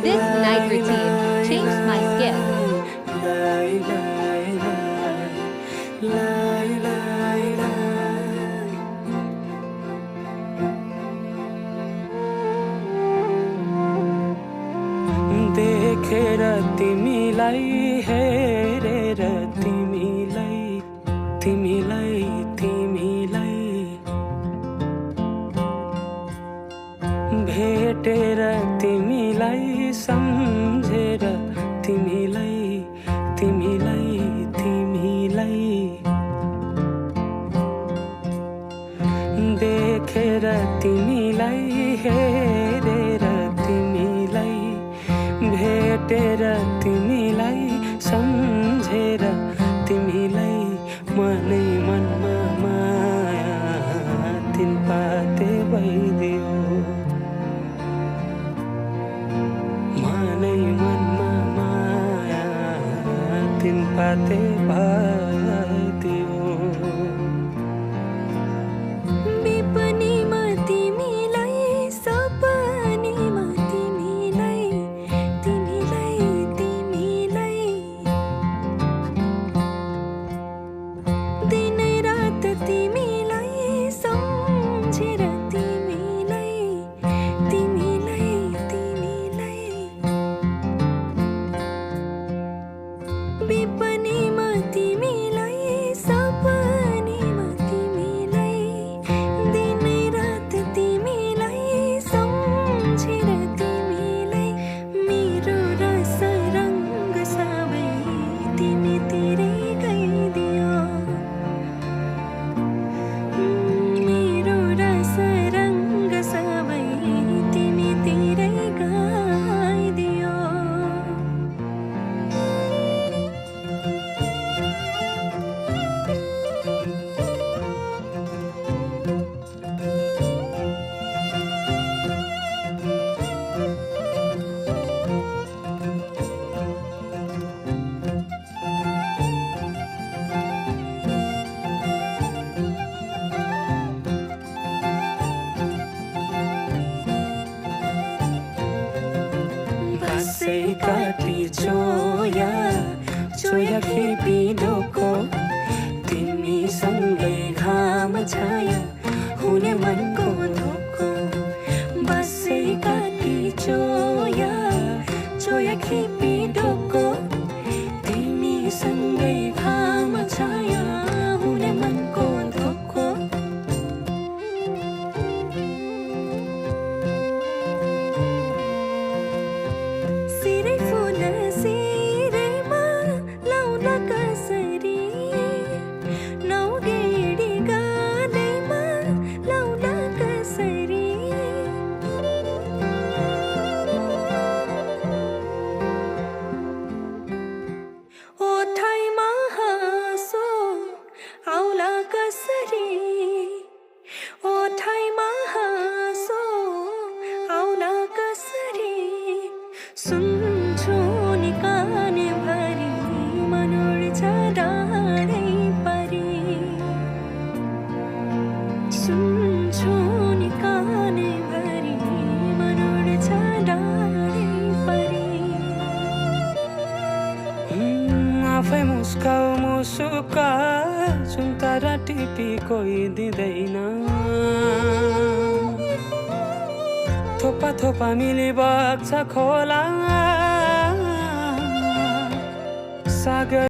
This night routine changed my skin. देखेर तिमीलाई हेरेर तिमीलाई तिमीलाई तिमीलाई भेटेर तिमीलाई सम्झेर तिमीलाई तिमीलाई तिमीलाई देखेर तिमीलाई हेरेर तिमीलाई भेटेर तिमीलाई सम्झेर तिमीलाई मनै मनमा माया तिन पाते भइदियो मनै मनमा माया तिन पाते भइदियो काटी चोया चोया खेपी ढोको तिमी सँगै घाम छाया हुने मनको धोको बसै काटी चोया चोया खेपी ढोको तिमी सँगै घाम छाया हुने मनको धोको सुन्छु नि काने भरी मनोर्छ डाँडै परी सुन्छु नि काने भरी मनोर्छ डाँडै परी आफै मुस्काउ मुसुका सुन्तरा टिपी कोही दिँदैन थोपा थोपा मिली बग्छ खोला सागर